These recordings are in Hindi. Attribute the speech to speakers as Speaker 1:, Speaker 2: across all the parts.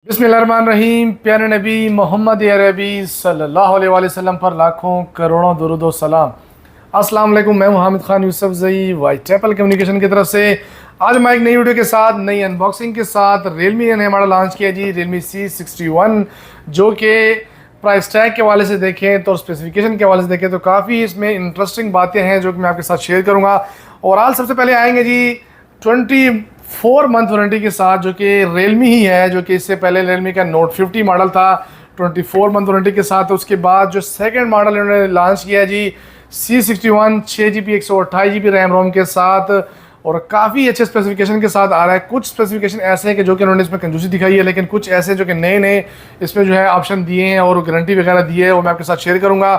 Speaker 1: बिस्मिल्लाहिर्रहमानिर्रहीम। प्यारे नबी मोहम्मद अरबी सल्लल्लाहु अलैहि वसल्लम पर लाखों करोड़ों दुरूद व सलाम। अस्सलाम वालेकुम। मैं हामिद खान यूसुफ जई वाइट एप्पल कम्युनिकेशन की तरफ से आज मैं एक नई वीडियो के साथ नई अनबॉक्सिंग के साथ रियलमी ने हमारा लॉन्च किया जी, रियलमी C61, जो कि प्राइस टैग के हवाले से देखें तो स्पेसिफिकेशन के हवाले से देखें तो काफ़ी इसमें इंटरेस्टिंग बातें हैं जो कि मैं आपके साथ शेयर करूँगा। और आज सबसे पहले आएंगे जी 24 मंथ वारंटी के साथ, जो कि रियलमी ही है, जो कि इससे पहले रियलमी का नोट 50 मॉडल था 24 मंथ वारंटी के साथ। उसके बाद जो सेकंड मॉडल इन्होंने लॉन्च किया जी C61 6GB 128GB RAM ROM के साथ, और काफ़ी अच्छे स्पेसिफिकेशन के साथ आ रहा है। कुछ स्पेसिफिकेशन ऐसे हैं कि जो कि उन्होंने इसमें कंजूसी दिखाई है, लेकिन कुछ ऐसे जो कि नए नए इसमें जो है ऑप्शन दिए हैं और गारंटी वगैरह दी है, वो मैं आपके साथ शेयर करूंगा।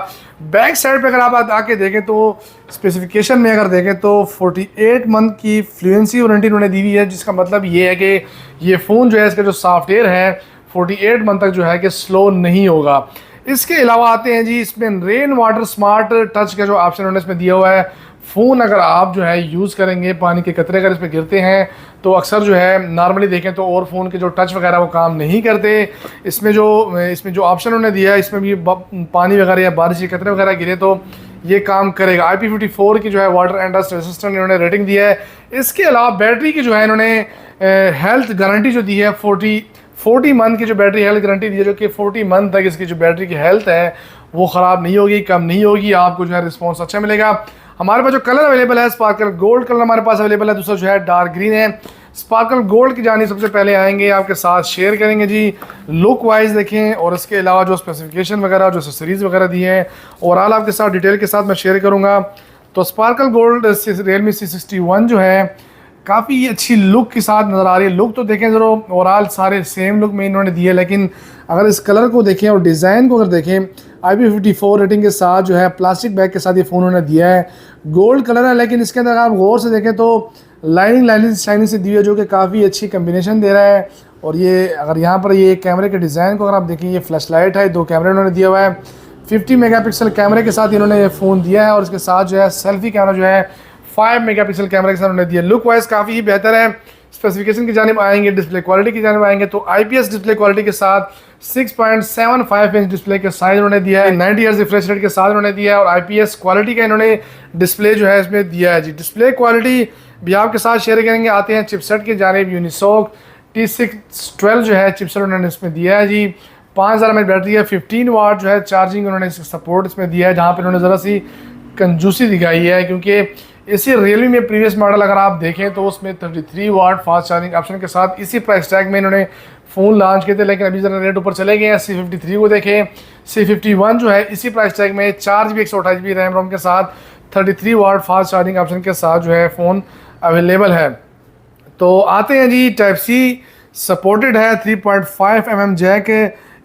Speaker 1: बैक साइड पे अगर आप आके देखें तो स्पेसिफिकेशन में अगर देखें तो 48 मंथ की फ्लुएंसी वारंटी उन्होंने दी हुई है, जिसका मतलब ये है कि ये फ़ोन जो है इसका जो सॉफ्टवेयर है 48 मंथ तक जो है कि स्लो नहीं होगा। इसके अलावा आते हैं जी इसमें रेन वाटर स्मार्ट टच का जो ऑप्शन उन्होंने इसमें दिया हुआ है। फ़ोन अगर आप जो है यूज़ करेंगे, पानी के कतरे अगर इस पर गिरते हैं तो अक्सर जो है नॉर्मली देखें तो और फ़ोन के जो टच वगैरह वो काम नहीं करते। इसमें जो ऑप्शन उन्होंने दिया है, इसमें भी पानी वगैरह या बारिश के कतरे वगैरह गिरे तो ये काम करेगा। IP54 की जो है वाटर एंड डस्ट रेसिस्टेंट इन्होंने रेटिंग दी है। इसके अलावा बैटरी की जो है इन्होंने हेल्थ गारंटी जो दी है 40 मंथ की जो बैटरी हेल्थ गारंटी दी है, जो कि 40 मंथ तक इसकी जो बैटरी की हेल्थ है वो ख़राब नहीं होगी, कम नहीं होगी, आपको जो है रिस्पॉन्स अच्छा मिलेगा। हमारे पास जो कलर अवेलेबल है स्पार्कल गोल्ड कलर हमारे पास अवेलेबल है, दूसरा जो है डार्क ग्रीन है। स्पार्कल गोल्ड की जानी सबसे पहले आएंगे, आपके साथ शेयर करेंगे जी लुक वाइज देखें, और इसके अलावा जो स्पेसिफिकेशन वगैरह जो एक्सेसरीज वगैरह दी हैं ओवरऑल आपके साथ डिटेल के साथ मैं शेयर करूँगा। तो स्पार्कल गोल्ड रियलमी C61 जो है काफ़ी अच्छी लुक के साथ नज़र आ रही है। लुक तो देखें ज़रा ओवरऑल सारे सेम लुक में इन्होंने दिए, लेकिन अगर इस कलर को देखें और डिज़ाइन को अगर देखें IP54 रेटिंग के साथ जो है प्लास्टिक बैग के साथ ये फ़ोन उन्होंने दिया है। गोल्ड कलर है, लेकिन इसके अंदर आप गौर से देखें तो लाइनिंग शाइनिंग से दी है, जो कि काफ़ी अच्छी कम्बिनेशन दे रहा है। और ये अगर यहाँ पर ये कैमरे के डिज़ाइन को अगर आप देखें, ये फ्लैश लाइट है, 2 कैमरे उन्होंने दिया हुआ है। 50 मेगापिक्सल कैमरे के साथ इन्होंने ये फ़ोन दिया है, और इसके साथ जो है सेल्फी कैमरा जो है 5 मेगापिक्सल कैमरे के साथ उन्होंने दिया। लुक वाइज काफ़ी ही बेहतर है। स्पेसिफिकेशन की जानिब आएंगे, डिस्प्ले क्वालिटी की जानिब आएंगे तो IPS डिस्प्ले क्वालिटी के साथ 6.75 इंच डिस्प्ले के साइज उन्होंने दिया है। 90 हर्ट्ज रिफ्रेश रेट के साथ उन्होंने दिया है, और IPS क्वालिटी का इन्होंने डिस्प्ले जो है इसमें दिया है जी। डिस्प्ले क्वालिटी भी आपके साथ शेयर करेंगे। आते हैं चिपसेट की जानिब, यूनिसॉक T612 जो है चिपसेट उन्होंने इसमें दिया है जी। 5000 mAh बैटरी है, 15 वाट जो है चार्जिंग उन्होंने सपोर्ट इसमें दिया है, जहाँ पर उन्होंने ज़रा सी कंजूसी दिखाई है, क्योंकि इसी रियलमी में प्रीवियस मॉडल अगर आप देखें तो उसमें 33 वाट फास्ट चार्जिंग ऑप्शन के साथ इसी प्राइस टैग में इन्होंने फ़ोन लॉन्च किए थे, लेकिन अभी ज़रा रेट ऊपर चले गए हैं। C53 को देखें, C51 जो है इसी प्राइस टैग में 4GB 128GB रैम रोम के साथ 33 वाट फास्ट चार्जिंग ऑप्शन के साथ जो है फ़ोन अवेलेबल है। तो आते हैं जी टाइप C सपोर्टेड है, 3.5 mm जैक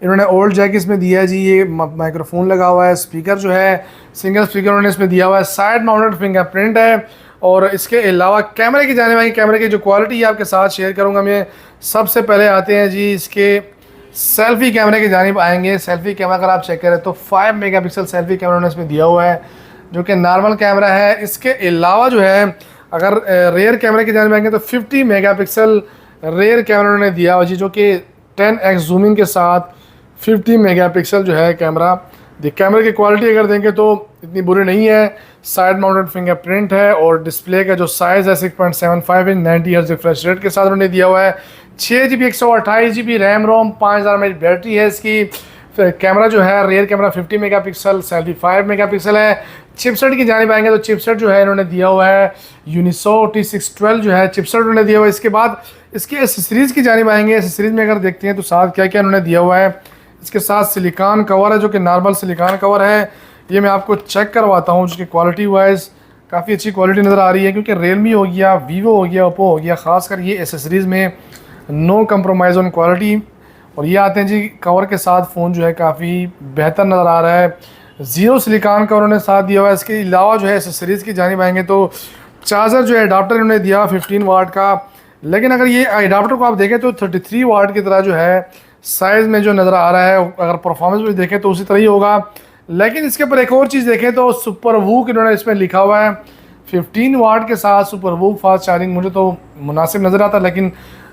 Speaker 1: इन्होंने ओल्ड जैक इसमें दिया है जी। ये माइक्रोफोन लगा हुआ है, स्पीकर जो है सिंगल स्पीकर उन्होंने इसमें दिया हुआ है, साइड माउंटेड फिंगरप्रिंट है। और इसके अलावा कैमरे की जाने वाली कैमरे की जो क्वालिटी आपके साथ शेयर करूंगा मैं। सबसे पहले आते हैं जी इसके सेल्फी कैमरे की जानिब आएंगे। सेल्फी कैमरा अगर आप चेक करें तो 5 मेगापिक्सल सेल्फी कैमरा उन्होंने इसमें दिया हुआ है, जो कि नॉर्मल कैमरा है। इसके अलावा जो है अगर रेयर कैमरे की जानिब आएंगे तो 50 मेगापिक्सल रेयर कैमरा उन्होंने दिया हुआ जी, जो कि 10x जूमिंग के साथ 50 मेगापिक्सल जो है कैमरा। कैमरे की क्वालिटी अगर देंगे तो इतनी बुरी नहीं है। साइड माउंटेड फिंगरप्रिंट है, और डिस्प्ले का जो साइज़ है 6.75 इंच 90 हर्ट्ज रिफ्रेश रेट के साथ उन्होंने दिया हुआ है। 6GB 128GB RAM ROM, 5000 mAh battery है इसकी। कैमरा जो है rear camera 50 megapixel, selfie 5 megapixel है। चिपसेट की जानिब आएंगे तो चिपसेट जो है इन्होंने दिया हुआ है यूनिसॉक T612 जो है चिपसेट उन्होंने दिया हुआ है। इसके बाद इसके एसेसरीज़ की जानिब आएंगे। एसेसरीज़ में अगर देखते हैं तो साथ क्या क्या उन्होंने दिया हुआ है। इसके साथ सिलिकॉन कवर है, जो कि नॉर्मल सिलिकॉन कवर है। ये मैं आपको चेक करवाता हूँ, जिसकी क्वालिटी वाइज काफ़ी अच्छी क्वालिटी नज़र आ रही है, क्योंकि रियलमी हो गया, वीवो हो गया, ओप्पो हो गया, ख़ासकर ये एसेसरीज़ में नो कंप्रोमाइज़ ऑन क्वालिटी। और ये आते हैं जी कवर के साथ, फ़ोन जो है काफ़ी बेहतर नज़र आ रहा है। ज़ीरो सिलिकॉन कवर उन्होंने साथ दिया हुआ है। इसके अलावा जो है एसेसरीज़ की जानिब आएंगे तो चार्जर जो है अडाप्टर इन्होंने दिया 15 वाट का, लेकिन अगर ये अडाप्टर को आप देखें तो 33 वाट की तरह जो है साइज़ में जो नज़र आ रहा है। अगर परफॉर्मेंस भी देखें तो उसी तरह ही होगा, लेकिन इसके ऊपर एक और चीज़ देखें तो सुपर वूक इन्होंने इसमें लिखा हुआ है 15 वाट के साथ सुपर वूक फास्ट चार्जिंग। मुझे तो मुनासिब नज़र आता, लेकिन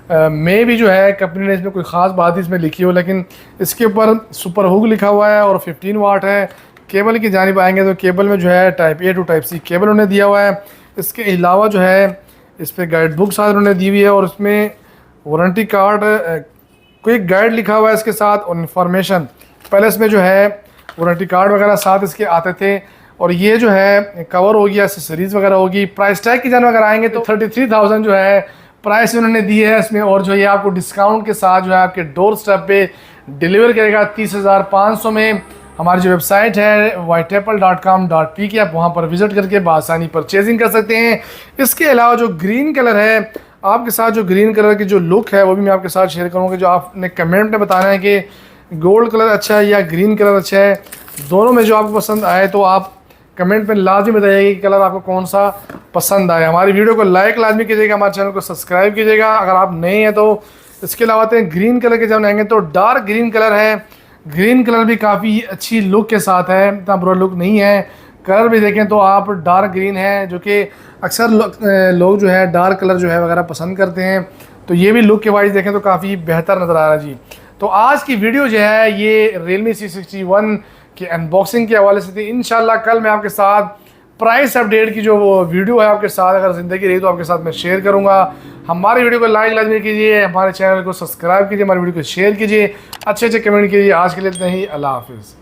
Speaker 1: मे भी जो है कंपनी ने इसमें कोई ख़ास बात इसमें लिखी हो, लेकिन इसके ऊपर सुपर हुक लिखा हुआ है और 15 वाट है। केबल की जानिब आएंगे तो केबल में जो है type A to type C cable उन्होंने दिया हुआ है। इसके अलावा जो है इस पर गाइड बुक साथ उन्होंने दी हुई है और उसमें वारंटी कार्ड, क्विक गाइड लिखा हुआ है इसके साथ, और इन्फॉर्मेशन। पहले इसमें जो है वारंटी कार्ड वगैरह साथ इसके आते थे, और ये जो है कवर हो गया, एसेसरीज वगैरह होगी। प्राइस टैग की जान अगर आएंगे तो 33,000 जो है प्राइस उन्होंने दी है इसमें, और जो ये आपको डिस्काउंट के साथ जो है आपके डोर स्टेप पे डिलीवर करेगा 30,500 में। हमारी जो वेबसाइट है whiteapple.com.p आप वहाँ पर विजिट करके बआसानी परचेजिंग कर सकते हैं। इसके अलावा जो ग्रीन कलर है आपके साथ, जो ग्रीन कलर की जो लुक है वो भी मैं आपके साथ शेयर करूँगा। जो आपने कमेंट में बताना है कि गोल्ड कलर अच्छा है या ग्रीन कलर अच्छा है, दोनों में जो आपको पसंद आए तो आप कमेंट में लाजमी बताइएगा कि कलर आपको कौन सा पसंद आए। हमारी वीडियो को लाइक लाजमी कीजिएगा, हमारे चैनल को सब्सक्राइब कीजिएगा अगर आप नए हैं तो। इसके अलावा आते हैं ग्रीन कलर के, जब आएंगे तो डार्क ग्रीन कलर है। ग्रीन कलर भी काफ़ी अच्छी लुक के साथ है, इतना बुरा लुक नहीं है। कलर भी देखें तो आप डार्क ग्रीन है, जो कि अक्सर लोग जो है डार्क कलर जो है वगैरह पसंद करते हैं, तो ये भी लुक के वाइज देखें तो काफ़ी बेहतर नज़र आ रहा है जी। तो आज की वीडियो जो है ये Realme C61 की अनबॉक्सिंग के हवाले से थी। इंशाल्लाह कल मैं आपके साथ प्राइस अपडेट की जो वो वीडियो है आपके साथ, अगर ज़िंदगी रही तो आपके साथ मैं शेयर करूंगा। हमारी वीडियो को लाइक लाजमी कीजिए, हमारे चैनल को सब्सक्राइब कीजिए, हमारी वीडियो को शेयर कीजिए, अच्छे अच्छे कमेंट कीजिए। आज के लिए इतना ही, अल्लाह हाफिज़।